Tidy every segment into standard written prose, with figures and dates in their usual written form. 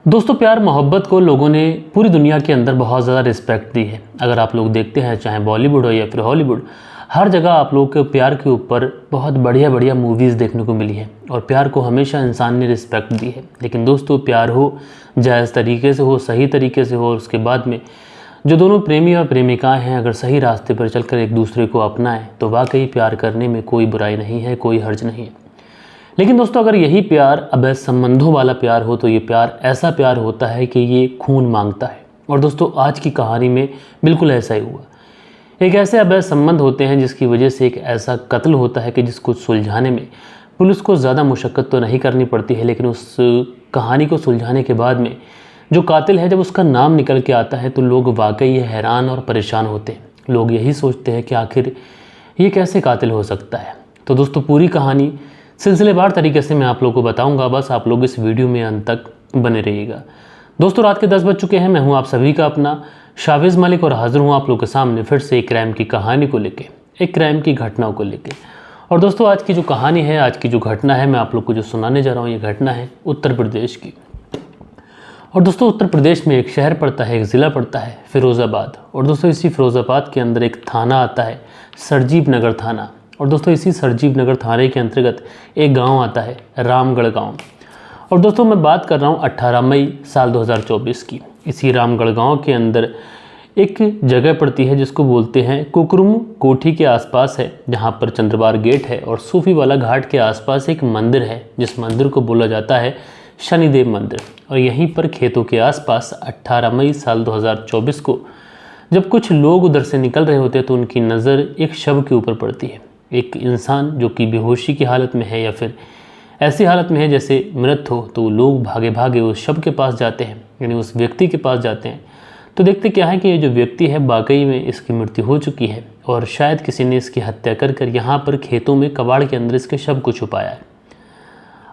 दोस्तों, प्यार मोहब्बत को लोगों ने पूरी दुनिया के अंदर बहुत ज़्यादा रिस्पेक्ट दी है। अगर आप लोग देखते हैं, चाहे बॉलीवुड हो या फिर हॉलीवुड, हर जगह आप लोग के प्यार के ऊपर बहुत बढ़िया बढ़िया मूवीज़ देखने को मिली है और प्यार को हमेशा इंसान ने रिस्पेक्ट दी है। लेकिन दोस्तों, प्यार हो जायज़ तरीके से हो, सही तरीके से हो, और उसके बाद में जो दोनों प्रेमी और प्रेमिकाएँ हैं अगर सही रास्ते पर चलकर एक दूसरे को अपनाएं तो वाकई प्यार करने में कोई बुराई नहीं है, कोई हर्ज नहीं है। लेकिन दोस्तों, अगर यही प्यार अवैध संबंधों वाला प्यार हो तो ये प्यार ऐसा प्यार होता है कि ये खून मांगता है। और दोस्तों, आज की कहानी में बिल्कुल ऐसा ही हुआ। एक ऐसे अवैध संबंध होते हैं जिसकी वजह से एक ऐसा कत्ल होता है कि जिसको सुलझाने में पुलिस को ज़्यादा मुशक्क़त तो नहीं करनी पड़ती है, लेकिन उस कहानी को सुलझाने के बाद में जो कातिल है, जब उसका नाम निकल के आता है तो लोग वाकई हैरान और परेशान होते हैं। लोग यही सोचते हैं कि आखिर ये कैसे कातिल हो सकता है। तो दोस्तों, पूरी कहानी सिलसिलेवार तरीके से मैं आप लोगों को बताऊंगा, बस आप लोग इस वीडियो में अंत तक बने रहिएगा। दोस्तों, रात के 10 बज चुके हैं। मैं हूं आप सभी का अपना शाविज़ मलिक और हाजिर हूं आप लोगों के सामने फिर से एक क्राइम की कहानी को लेके, एक क्राइम की घटनाओं को लेके। और दोस्तों, आज की जो कहानी है, आज की जो घटना है, मैं आप लोग को जो सुनाने जा रहा हूँ, ये घटना है उत्तर प्रदेश की। और दोस्तों, उत्तर प्रदेश में एक शहर पड़ता है, एक ज़िला पड़ता है फिरोज़ाबाद। और दोस्तों, इसी फिरोज़ाबाद के अंदर एक थाना आता है, सरजीव नगर थाना। और दोस्तों, इसी सरजीव नगर थाने के अंतर्गत एक गांव आता है, रामगढ़ गांव। और दोस्तों, मैं बात कर रहा हूं 18 मई साल 2024 की। इसी रामगढ़ गांव के अंदर एक जगह पड़ती है जिसको बोलते हैं कुकरुम कोठी के आसपास है, जहां पर चंद्रबार गेट है और सूफी वाला घाट के आसपास एक मंदिर है, जिस मंदिर को बोला जाता है शनिदेव मंदिर। और यहीं पर खेतों के आसपास 18 मई साल 2024 को जब कुछ लोग उधर से निकल रहे होते हैं तो उनकी नज़र एक शव के ऊपर पड़ती है। एक इंसान जो कि बेहोशी की हालत में है या फिर ऐसी हालत में है जैसे मृत हो, तो लोग भागे भागे उस शव के पास जाते हैं, यानी उस व्यक्ति के पास जाते हैं। तो देखते क्या है कि ये जो व्यक्ति है वाकई में इसकी मृत्यु हो चुकी है और शायद किसी ने इसकी हत्या कर यहाँ पर खेतों में कबाड़ के अंदर इसके शव को छुपाया है।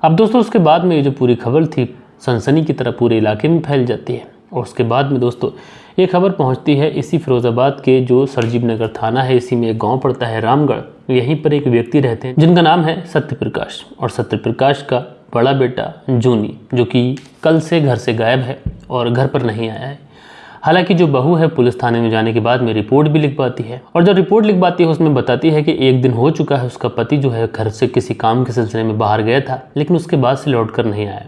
अब दोस्तों, उसके बाद में ये जो पूरी खबर थी सनसनी की तरह पूरे इलाके में फैल जाती है। और उसके बाद में दोस्तों, ये खबर पहुंचती है इसी फिरोज़ाबाद के जो सरजीव नगर थाना है, इसी में एक गांव पड़ता है रामगढ़। यहीं पर एक व्यक्ति रहते हैं जिनका नाम है सत्यप्रकाश। और सत्यप्रकाश का बड़ा बेटा जूनी, जो कि कल से घर से गायब है और घर पर नहीं आया है। हालांकि जो बहू है पुलिस थाने में जाने के बाद में रिपोर्ट भी लिखवाती है, और जब रिपोर्ट लिखवाती है उसमें बताती है कि एक दिन हो चुका है, उसका पति जो है घर से किसी काम के सिलसिले में बाहर गया था, लेकिन उसके बाद से लौट कर नहीं आया।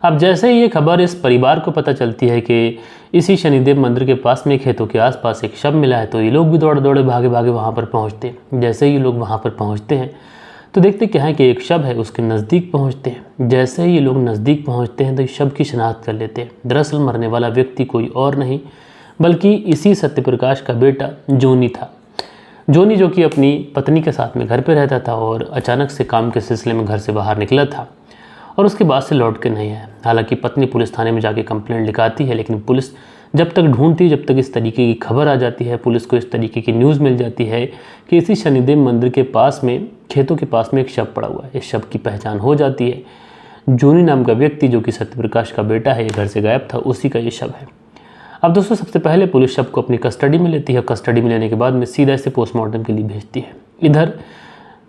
अब जैसे ही ये खबर इस परिवार को पता चलती है कि इसी शनिदेव मंदिर के पास में खेतों के आसपास एक शव मिला है, तो ये लोग भी दौड़े दौड़े भागे भागे वहाँ पर पहुँचते हैं। जैसे ही लोग वहाँ पर पहुँचते हैं तो देखते क्या है कि एक शव है, उसके नज़दीक पहुँचते हैं। जैसे ही ये लोग नज़दीक पहुँचते हैं तो इस शव की शिनाख्त कर लेते हैं। दरअसल मरने वाला व्यक्ति कोई और नहीं बल्कि इसी सत्यप्रकाश का बेटा जोनी था। जोनी जो कि अपनी पत्नी के साथ में घर पर रहता था और अचानक से काम के सिलसिले में घर से बाहर निकला था और उसके बाद से लौट के नहीं आया। हालांकि पत्नी पुलिस थाने में जाके कंप्लेंट लिखाती है, लेकिन पुलिस जब तक ढूंढती, जब तक इस तरीके की खबर आ जाती है, पुलिस को इस तरीके की न्यूज़ मिल जाती है कि इसी शनिदेव मंदिर के पास में खेतों के पास में एक शव पड़ा हुआ है। इस शव की पहचान हो जाती है। जूनी नाम का व्यक्ति जो कि सत्यप्रकाश का बेटा है, ये घर से गायब था, उसी का ये शव है। अब दोस्तों, सबसे पहले पुलिस शव को अपनी कस्टडी में लेती है। कस्टडी में लेने के बाद में सीधा इसे पोस्टमार्टम के लिए भेजती है। इधर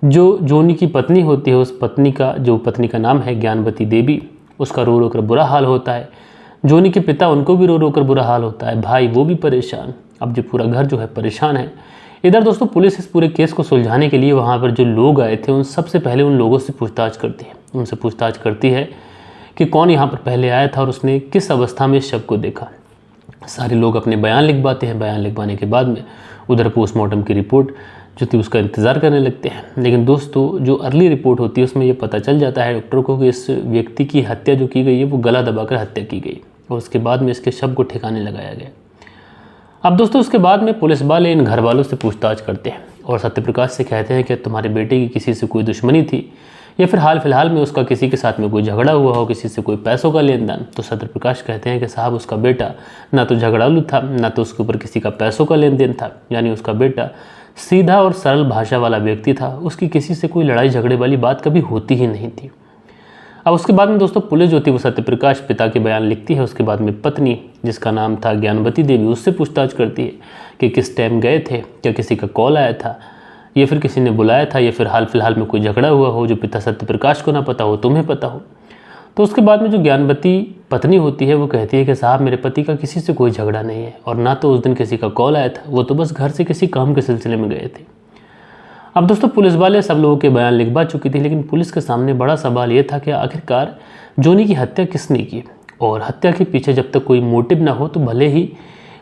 जो जोनी की पत्नी होती है, उस पत्नी का नाम है ज्ञानवती देवी, उसका रो रो कर बुरा हाल होता है। जोनी के पिता, उनको भी रो रो कर बुरा हाल होता है। भाई वो भी परेशान। अब जो पूरा घर जो है परेशान है। इधर दोस्तों, पुलिस इस पूरे केस को सुलझाने के लिए वहाँ पर जो लोग आए थे उन सबसे पहले उन लोगों से पूछताछ करती है। उनसे पूछताछ करती है कि कौन यहाँ पर पहले आया था और उसने किस अवस्था में इस शव को देखा। सारे लोग अपने बयान लिखवाते हैं। बयान लिखवाने के बाद में उधर पोस्टमार्टम की रिपोर्ट जो थी उसका इंतज़ार करने लगते हैं। लेकिन दोस्तों, जो अर्ली रिपोर्ट होती है उसमें ये पता चल जाता है डॉक्टर को कि इस व्यक्ति की हत्या जो की गई है वो गला दबाकर हत्या की गई और उसके बाद में इसके शव को ठिकाने लगाया गया। अब दोस्तों, उसके बाद में पुलिस वाले इन घर वालों से पूछताछ करते हैं और सत्यप्रकाश से कहते हैं कि तुम्हारे बेटे की किसी से कोई दुश्मनी थी या फिर हाल फिलहाल में उसका किसी के साथ में कोई झगड़ा हुआ हो, किसी से कोई पैसों का लेन देन। तो सत्यप्रकाश कहते हैं कि साहब, उसका बेटा ना तो झगड़ालू था, ना तो उसके ऊपर किसी का पैसों का लेन देन था, यानी उसका बेटा सीधा और सरल भाषा वाला व्यक्ति था। उसकी किसी से कोई लड़ाई झगड़े वाली बात कभी होती ही नहीं थी। अब उसके बाद में दोस्तों, पुलिस जो थी वो सत्यप्रकाश पिता के बयान लिखती है। उसके बाद में पत्नी, जिसका नाम था ज्ञानवती देवी, उससे पूछताछ करती है कि किस टाइम गए थे, क्या किसी का कॉल आया था या फिर किसी ने बुलाया था या फिर हाल फिलहाल में कोई झगड़ा हुआ हो जो पिता सत्यप्रकाश को ना पता हो, तुम्हें पता हो। तो उसके बाद में जो ज्ञानवती पत्नी होती है वो कहती है कि साहब मेरे पति का किसी से कोई झगड़ा नहीं है और ना तो उस दिन किसी का कॉल आया था, वो तो बस घर से किसी काम के सिलसिले में गए थे। अब दोस्तों पुलिस वाले सब लोगों के बयान लिखवा चुकी थी, लेकिन पुलिस के सामने बड़ा सवाल ये था कि आखिरकार जोनी की हत्या किसने की, और हत्या के पीछे जब तक कोई मोटिव ना हो तो भले ही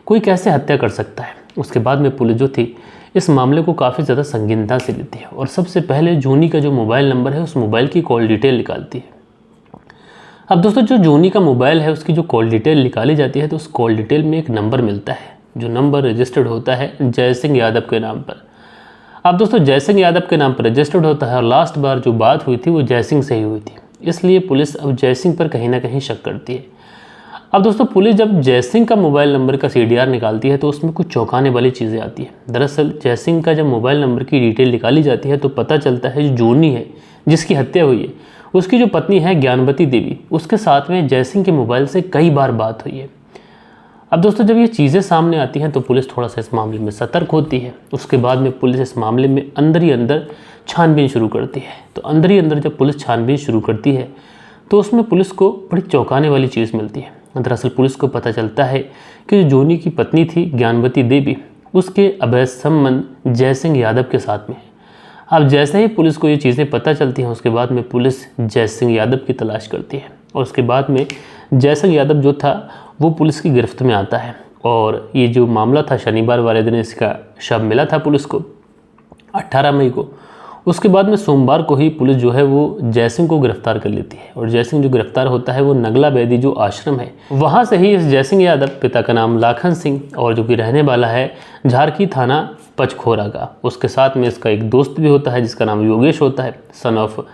कोई कैसे हत्या कर सकता है। उसके बाद में पुलिस जो थी इस मामले को काफ़ी ज़्यादा संगीनता से लेती है और सबसे पहले जोनी का जो मोबाइल नंबर है उस मोबाइल की कॉल डिटेल निकालती है। अब दोस्तों जो जोनी का मोबाइल है उसकी जो कॉल डिटेल निकाली जाती है तो उस कॉल डिटेल में एक नंबर मिलता है, जो नंबर रजिस्टर्ड होता है जय सिंह यादव के नाम पर। अब दोस्तों जय सिंह यादव के नाम पर रजिस्टर्ड होता है और लास्ट बार जो बात हुई थी वो जय सिंह से ही हुई थी, इसलिए पुलिस अब जय सिंह पर कहीं ना कहीं शक करती है। अब दोस्तों पुलिस जब जय सिंह का मोबाइल नंबर का CDR निकालती है तो उसमें कुछ चौंकाने वाली चीज़ें आती है। दरअसल जय सिंह का जब मोबाइल नंबर की डिटेल निकाली जाती है तो पता चलता है जो जोनी है जिसकी हत्या हुई है उसकी जो पत्नी है ज्ञानवती देवी, उसके साथ में जय सिंह के मोबाइल से कई बार बात हुई है। अब दोस्तों जब ये चीज़ें सामने आती हैं तो पुलिस थोड़ा सा इस मामले में सतर्क होती है। उसके बाद में पुलिस इस मामले में अंदर ही अंदर छानबीन शुरू करती है। तो अंदर ही अंदर जब पुलिस छानबीन शुरू करती है तो उसमें पुलिस को बड़ी चौंकाने वाली चीज़ मिलती है। दरअसल पुलिस को पता चलता है कि जो जोनी की पत्नी थी ज्ञानवती देवी, उसके अवैध संबंध जय सिंह यादव के साथ में है। अब जैसे ही पुलिस को ये चीज़ें पता चलती हैं उसके बाद में पुलिस जय सिंह यादव की तलाश करती है और उसके बाद में जय सिंह यादव जो था वो पुलिस की गिरफ्त में आता है। और ये जो मामला था शनिवार वाले दिन इसका शव मिला था पुलिस को 18 मई को। उसके बाद में सोमवार को ही पुलिस जो है वो जय सिंह को गिरफ्तार कर लेती है और जय सिंह जो गिरफ्तार होता है वो नगला बैदी जो आश्रम है वहाँ से ही इस जय सिंह यादव, पिता का नाम लाखन सिंह और जो कि रहने वाला है झारकी थाना पचखोरा का, उसके साथ में इसका एक दोस्त भी होता है जिसका नाम योगेश होता है, सन ऑफ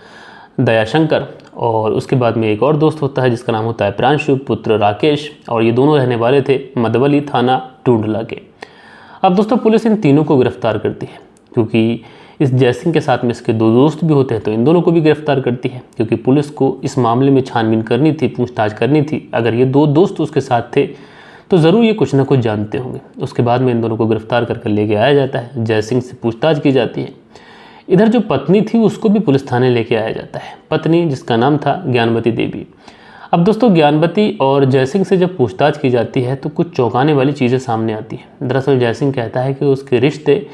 दयाशंकर, और उसके बाद में एक और दोस्त होता है जिसका नाम होता है प्रांशु पुत्र राकेश, और ये दोनों रहने वाले थे मधवली थाना टूंडला के। अब दोस्तों पुलिस इन तीनों को गिरफ्तार करती है क्योंकि इस जय सिंह के साथ में इसके दो दोस्त भी होते हैं, तो इन दोनों को भी गिरफ्तार करती है क्योंकि पुलिस को इस मामले में छानबीन करनी थी, पूछताछ करनी थी। अगर ये दो दोस्त उसके साथ थे तो ज़रूर ये कुछ ना कुछ जानते होंगे। उसके बाद में इन दोनों को गिरफ्तार करके लेके आया जाता है, जय सिंह से पूछताछ की जाती है। इधर जो पत्नी थी उसको भी पुलिस थाने लेके आया जाता है, पत्नी जिसका नाम था ज्ञानवती देवी। अब दोस्तों ज्ञानवती और जय सिंह से जब पूछताछ की जाती है तो कुछ चौंकाने वाली चीज़ें सामने आती हैं। दरअसल जय सिंह कहता है कि उसके रिश्ते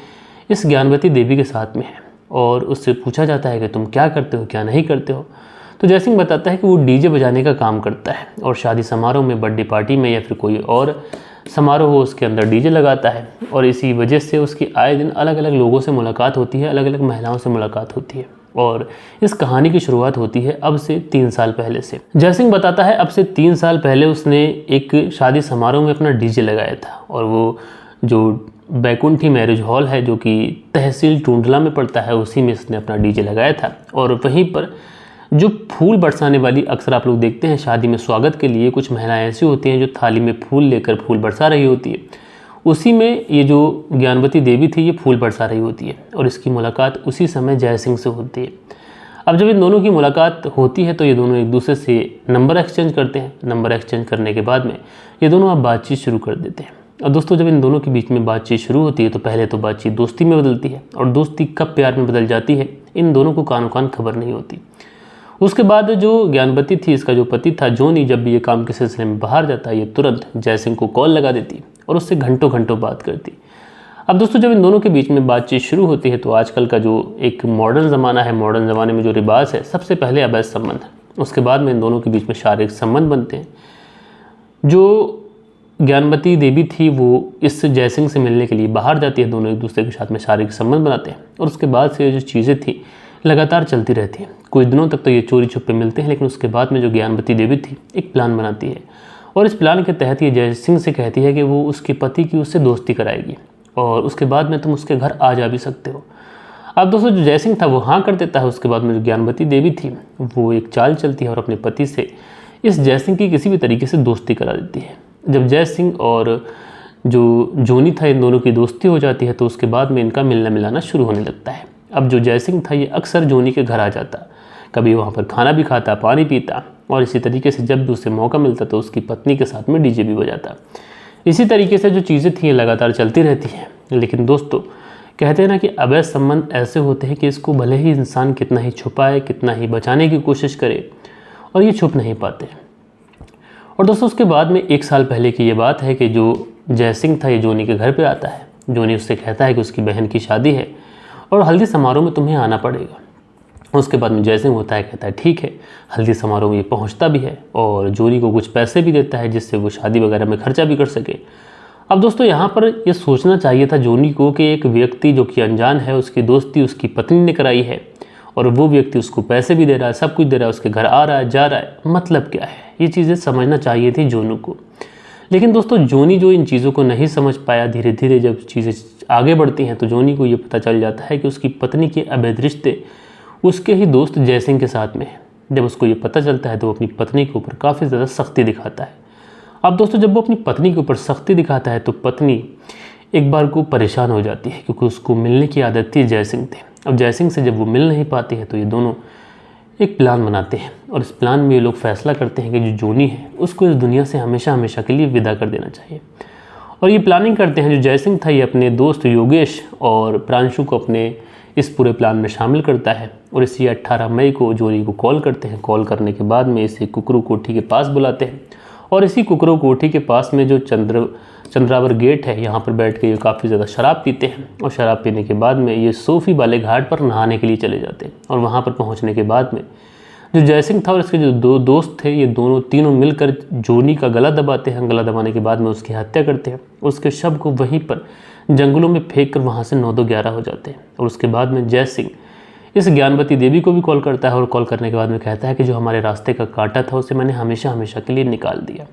इस ज्ञानवती देवी के साथ में है और उससे पूछा जाता है कि तुम क्या करते हो क्या नहीं करते हो। तो जय सिंह बताता है कि वो डीजे बजाने का काम करता है और शादी समारोह में, बर्थडे पार्टी में या फिर कोई और समारोह हो उसके अंदर डीजे लगाता है और इसी वजह से उसकी आए दिन अलग अलग लोगों से मुलाकात होती है, अलग अलग महिलाओं से मुलाकात होती है। और इस कहानी की शुरुआत होती है अब से 3 साल पहले से। जय सिंह बताता है अब से 3 साल पहले उसने एक शादी समारोह में अपना डीजे लगाया था और वो जो बैकुंठी मैरिज हॉल है जो कि तहसील टूंडला में पड़ता है उसी में इसने अपना डीजे लगाया था। और वहीं पर जो फूल बरसाने वाली, अक्सर आप लोग देखते हैं शादी में स्वागत के लिए कुछ महिलाएं ऐसी होती हैं जो थाली में फूल लेकर फूल बरसा रही होती है, उसी में ये जो ज्ञानवती देवी थी ये फूल बरसा रही होती है और इसकी मुलाकात उसी समय जय सिंह से होती है। अब जब इन दोनों की मुलाकात होती है तो ये दोनों एक दूसरे से नंबर एक्सचेंज करते हैं। नंबर एक्सचेंज करने के बाद में ये दोनों अब बातचीत शुरू कर देते हैं। और दोस्तों जब इन दोनों के बीच में बातचीत शुरू होती है तो पहले तो बातचीत दोस्ती में बदलती है और दोस्ती कब प्यार में बदल जाती है इन दोनों को कानो कान खबर नहीं होती। उसके बाद जो ज्ञानवती थी, इसका जो पति था जोनी, जब भी ये काम के सिलसिले में बाहर जाता है ये तुरंत जय सिंह को कॉल लगा देती और उससे घंटों घंटों बात करती। अब दोस्तों जब इन दोनों के बीच में बातचीत शुरू होती है तो आजकल का जो एक मॉडर्न ज़माना है, मॉडर्न ज़माने में जो रिवाज है, सबसे पहले अवैध संबंध, उसके बाद में इन दोनों के बीच में शारीरिक संबंध बनते हैं। जो ज्ञानवती देवी थी वो इस जय सिंह से मिलने के लिए बाहर जाती है, दोनों एक दूसरे के साथ में शारीरिक संबंध बनाते हैं और उसके बाद से जो चीज़ें थी लगातार चलती रहती हैं। कुछ दिनों तक तो ये चोरी छुपे मिलते हैं, लेकिन उसके बाद में जो ज्ञानवती देवी थी एक प्लान बनाती है और इस प्लान के तहत ये जय सिंह से कहती है कि वो उसके पति की उससे दोस्ती कराएगी और उसके बाद में तुम उसके घर आ जा भी सकते हो। अब दोस्तों जो जय सिंह था वो हाँ कर देता है। उसके बाद में जो ज्ञानवती देवी थी वो एक चाल चलती है और अपने पति से इस जय सिंह की किसी भी तरीके से दोस्ती करा देती है। जब जय सिंह और जो जोनी था इन दोनों की दोस्ती हो जाती है तो उसके बाद में इनका मिलना मिलाना शुरू होने लगता है। अब जो जय सिंह था ये अक्सर जोनी के घर आ जाता, कभी वहाँ पर खाना भी खाता, पानी पीता और इसी तरीके से जब भी उसे मौका मिलता तो उसकी पत्नी के साथ में डीजे भी बजाता। इसी तरीके से जो चीज़ें थी लगातार चलती रहती हैं। लेकिन दोस्तों कहते हैं ना कि अवैध संबंध ऐसे होते हैं कि इसको भले ही इंसान कितना ही छुपाए, कितना ही बचाने की कोशिश करे और ये छुप नहीं पाते। और दोस्तों उसके बाद में 1 साल पहले की ये बात है कि जो जय सिंह था ये जोनी के घर पे आता है। जोनी उससे कहता है कि उसकी बहन की शादी है और हल्दी समारोह में तुम्हें आना पड़ेगा। उसके बाद में जय सिंह होता है, कहता है ठीक है। हल्दी समारोह में ये पहुंचता भी है और जोनी को कुछ पैसे भी देता है जिससे वो शादी वगैरह में खर्चा भी कर सके। अब दोस्तों यहाँ पर ये सोचना चाहिए था जोनी को कि एक व्यक्ति जो कि अनजान है, उसकी दोस्ती उसकी पत्नी ने कराई है और वो व्यक्ति उसको पैसे भी दे रहा है, सब कुछ दे रहा है, उसके घर आ रहा है, जा रहा है, मतलब क्या है, ये चीज़ें समझना चाहिए थी जोनू को। लेकिन दोस्तों जोनी जो इन चीज़ों को नहीं समझ पाया, धीरे धीरे जब चीज़ें आगे बढ़ती हैं तो जोनी को ये पता चल जाता है कि उसकी पत्नी के अवैध रिश्ते उसके ही दोस्त जय सिंह के साथ में है। जब उसको ये पता चलता है तो वो अपनी पत्नी के ऊपर काफ़ी ज़्यादा सख्ती दिखाता है। अब दोस्तों जब वो अपनी पत्नी के ऊपर सख्ती दिखाता है तो पत्नी एक बार को परेशान हो जाती है, क्योंकि उसको मिलने की आदत थी जय सिंह थे। अब जय सिंह से जब वो मिल नहीं पाती है तो ये दोनों एक प्लान बनाते हैं और इस प्लान में ये लोग फैसला करते हैं कि जो जोनी है उसको इस दुनिया से हमेशा हमेशा के लिए विदा कर देना चाहिए। और ये प्लानिंग करते हैं। जो जय सिंह था ये अपने दोस्त योगेश और प्रांशु को अपने इस पूरे प्लान में शामिल करता है और इसी 18 मई को जोनी को कॉल करते हैं। कॉल करने के बाद में इसे कुकरू कोठी के पास बुलाते हैं और इसी कुकरू कोठी के पास में जो चंद्रावर गेट है, यहाँ पर बैठ के ये काफ़ी ज़्यादा शराब पीते हैं और शराब पीने के बाद में ये सोफ़ी वाले घाट पर नहाने के लिए चले जाते हैं। और वहाँ पर पहुँचने के बाद में जो जय सिंह था और इसके जो 2 दोस्त थे, ये तीनों मिलकर जोनी का गला दबाते हैं। गला दबाने के बाद में उसकी हत्या करते हैं। उसके शव को वहीं पर जंगलों में फेंक कर वहाँ से 9-11 हो जाते हैं। और उसके बाद में जय सिंह इस ज्ञानवती देवी को भी कॉल करता है और कॉल करने के बाद में कहता है कि जो हमारे रास्ते का कांटा था उसे मैंने हमेशा हमेशा के लिए निकाल दिया।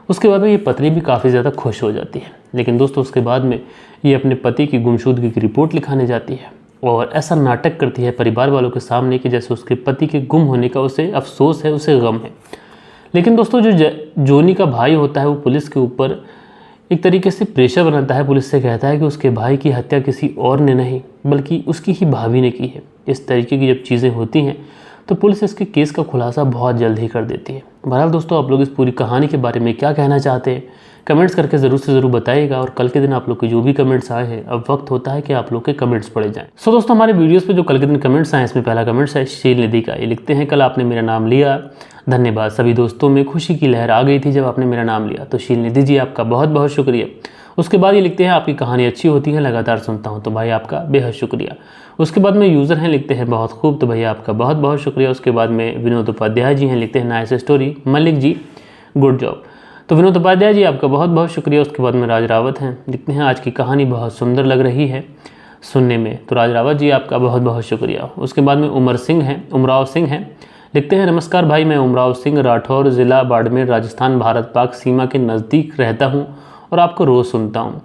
उसके बाद में ये पत्नी भी काफ़ी ज़्यादा खुश हो जाती है। लेकिन दोस्तों उसके बाद में ये अपने पति की गुमशुदगी की रिपोर्ट लिखाने जाती है और ऐसा नाटक करती है परिवार वालों के सामने कि जैसे उसके पति के गुम होने का उसे अफसोस है, उसे गम है। लेकिन दोस्तों जो जोनी का भाई होता है वो पुलिस के ऊपर एक तरीके से प्रेशर बनाता है। पुलिस से कहता है कि उसके भाई की हत्या किसी और ने नहीं बल्कि उसकी ही भाभी ने की है। इस तरीके की जब चीज़ें होती हैं तो पुलिस इसके केस का खुलासा बहुत जल्द ही कर देती है। बहरहाल दोस्तों आप लोग इस पूरी कहानी के बारे में क्या कहना चाहते हैं कमेंट्स करके ज़रूर से ज़रूर बताइएगा। और कल के दिन आप लोग के जो भी कमेंट्स आए हैं अब वक्त होता है कि आप लोग के कमेंट्स पढ़े जाएं। सो दोस्तों हमारे वीडियोस पे जो कल के दिन कमेंट्स आए इसमें पहला कमेंट्स है शील निधि का। ये लिखते हैं कल आपने मेरा नाम लिया, धन्यवाद। सभी दोस्तों में खुशी की लहर आ गई थी जब आपने मेरा नाम लिया। तो शील निधि जी आपका बहुत बहुत शुक्रिया। उसके बाद ये लिखते हैं आपकी कहानी अच्छी होती है, लगातार सुनता हूँ। तो भाई आपका बेहद शुक्रिया। उसके बाद में यूज़र हैं, लिखते हैं बहुत खूब। तो भैया आपका बहुत बहुत शुक्रिया। उसके बाद में विनोद उपाध्याय जी हैं, लिखते हैं nice story Malik ji, good job. तो विनोद उपाध्याय जी आपका बहुत बहुत शुक्रिया। उसके बाद में राज रावत हैं, लिखते हैं आज की कहानी बहुत सुंदर लग रही है सुनने में। तो राज रावत जी आपका बहुत बहुत शुक्रिया। उसके बाद में उमराव सिंह हैं, लिखते हैं नमस्कार भाई, मैं उमराव सिंह राठौर, ज़िला बाड़मेर, राजस्थान, भारत पाक सीमा के नज़दीक रहता हूँ और आपको रोज़ सुनता हूँ।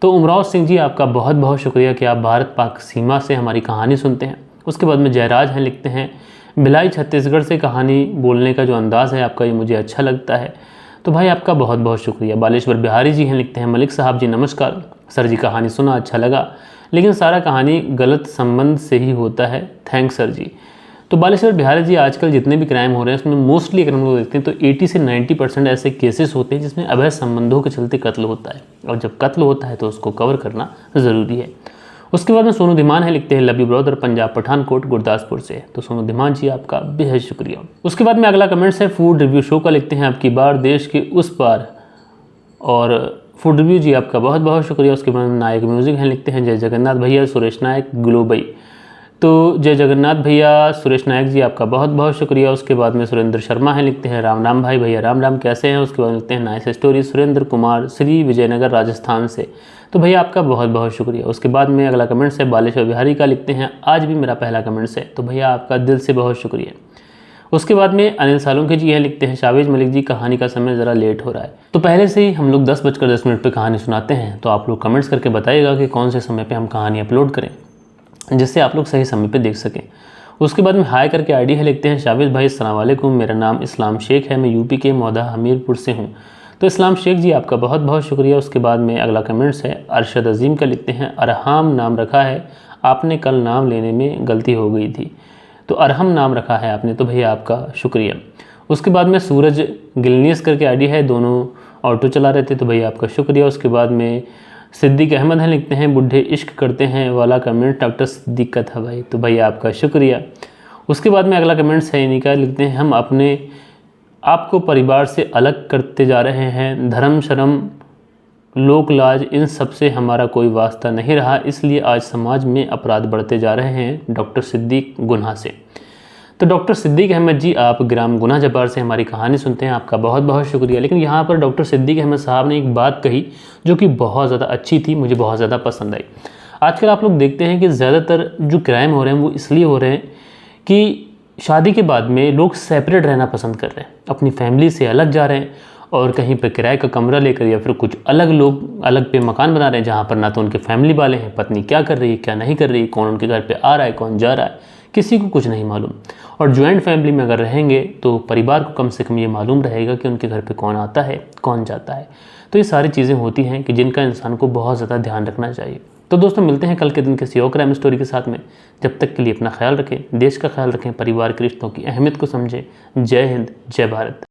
तो उमराव सिंह जी आपका बहुत बहुत शुक्रिया कि आप भारत पाक सीमा से हमारी कहानी सुनते हैं। उसके बाद में जयराज हैं, लिखते हैं भिलाई छत्तीसगढ़ से कहानी बोलने का जो अंदाज़ है आपका ये मुझे अच्छा लगता है। तो भाई आपका बहुत बहुत शुक्रिया। बालेश्वर बिहारी जी हैं, लिखते हैं मलिक साहब जी नमस्कार सर जी, कहानी सुना अच्छा लगा लेकिन सारा कहानी गलत संबंध से ही होता है, थैंक्स सर जी। तो बालेश्वर बिहारी जी आजकल जितने भी क्राइम हो रहे हैं उसमें मोस्टली अगर हम लोग देखते हैं तो 80 से 90% ऐसे केसेस होते हैं जिसमें अवैध संबंधों के चलते कत्ल होता है। और जब कत्ल होता है तो उसको कवर करना ज़रूरी है। उसके बाद में सोनू धीमान है, लिखते हैं love you brother, Punjab Pathankot Gurdaspur से। तो सोनू धीमान जी आपका बेहद शुक्रिया। उसके बाद में अगला कमेंट्स है फूड रिव्यू शो का, लिखते हैं आपकी बार देश के उस पार और फूड रिव्यू जी आपका बहुत बहुत शुक्रिया। उसके बाद में नायक म्यूज़िक हैं, लिखते हैं जय जगन्नाथ भैया, सुरेश नायक ग्लोबई। तो जय जगन्नाथ भैया, सुरेश नायक जी आपका बहुत बहुत शुक्रिया। उसके बाद में सुरेंद्र शर्मा हैं, लिखते हैं राम राम भाई, भैया राम राम कैसे हैं। उसके बाद लिखते हैं नाइस स्टोरी, सुरेंद्र कुमार, श्री विजयनगर राजस्थान से। तो भैया आपका बहुत बहुत शुक्रिया। उसके बाद में अगला कमेंट्स है बालेश्वर बिहारी का, लिखते हैं आज भी मेरा पहला कमेंट्स है। तो भैया आपका दिल से बहुत शुक्रिया। उसके बाद में अनिल सालुंके जी हैं, लिखते हैं शावेज मलिक जी कहानी का समय ज़रा लेट हो रहा है। तो पहले से ही हम लोग 10:10 पर कहानी सुनाते हैं, तो आप लोग कमेंट्स करके बताइएगा कि कौन से समय पर हम कहानी अपलोड करें जिससे आप लोग सही समय पे देख सकें। उसके बाद में हाय करके आईडी है, लिखते हैं शावेज भाई अस्सलाम वालेकुम, मेरा नाम इस्लाम शेख है, मैं यूपी के मौदा हमीरपुर से हूँ। तो इस्लाम शेख जी आपका बहुत बहुत शुक्रिया। उसके बाद में अगला कमेंट्स है अरशद अजीम का, लिखते हैं अरहम नाम रखा है आपने, कल नाम लेने में गलती हो गई थी। तो अरहम नाम रखा है आपने, तो भैया आपका शुक्रिया। उसके बाद में सूरज गिलनीस करके आईडी है, दोनों ऑटो चला रहे थे, तो भैया आपका शुक्रिया। उसके बाद में सिद्दीक अहमद हैं, लिखते हैं बुढ़े इश्क करते हैं वाला कमेंट डॉक्टर सिद्दीक का था भाई, तो भैया आपका शुक्रिया। उसके बाद में अगला कमेंट्स है इन्हीं का, लिखते हैं हम अपने आपको परिवार से अलग करते जा रहे हैं। धर्म, शर्म, लोक लाज, इन सब से हमारा कोई वास्ता नहीं रहा, इसलिए आज समाज में अपराध बढ़ते जा रहे हैं। डॉक्टर सिद्दीक गुन्हा से। तो डॉक्टर सिद्दीक अहमद जी, आप ग्राम गुना जबार से हमारी कहानी सुनते हैं, आपका बहुत बहुत शुक्रिया। लेकिन यहाँ पर डॉक्टर सिद्दीक अहमद साहब ने एक बात कही जो कि बहुत ज़्यादा अच्छी थी, मुझे बहुत ज़्यादा पसंद आई। आजकल आप लोग देखते हैं कि ज़्यादातर जो क्राइम हो रहे हैं वो इसलिए हो रहे हैं कि शादी के बाद में लोग सेपरेट रहना पसंद कर रहे हैं, अपनी फैमिली से अलग जा रहे हैं और कहीं पर किराए का कमरा लेकर या फिर कुछ अलग लोग अलग पे मकान बना रहे हैं, जहाँ पर ना तो उनके फैमिली वाले हैं, पत्नी क्या कर रही है क्या नहीं कर रही है, कौन उनके घर पे आ रहा है कौन जा रहा है, किसी को कुछ नहीं मालूम। और ज्वाइंट फैमिली में अगर रहेंगे तो परिवार को कम से कम ये मालूम रहेगा कि उनके घर पे कौन आता है कौन जाता है। तो ये सारी चीज़ें होती हैं कि जिनका इंसान को बहुत ज़्यादा ध्यान रखना चाहिए। तो दोस्तों, मिलते हैं कल के दिन किसी और क्राइम स्टोरी के साथ में। जब तक के लिए अपना ख्याल रखें, देश का ख्याल रखें, परिवार के रिश्तों की अहमियत को समझें। जय हिंद, जय भारत।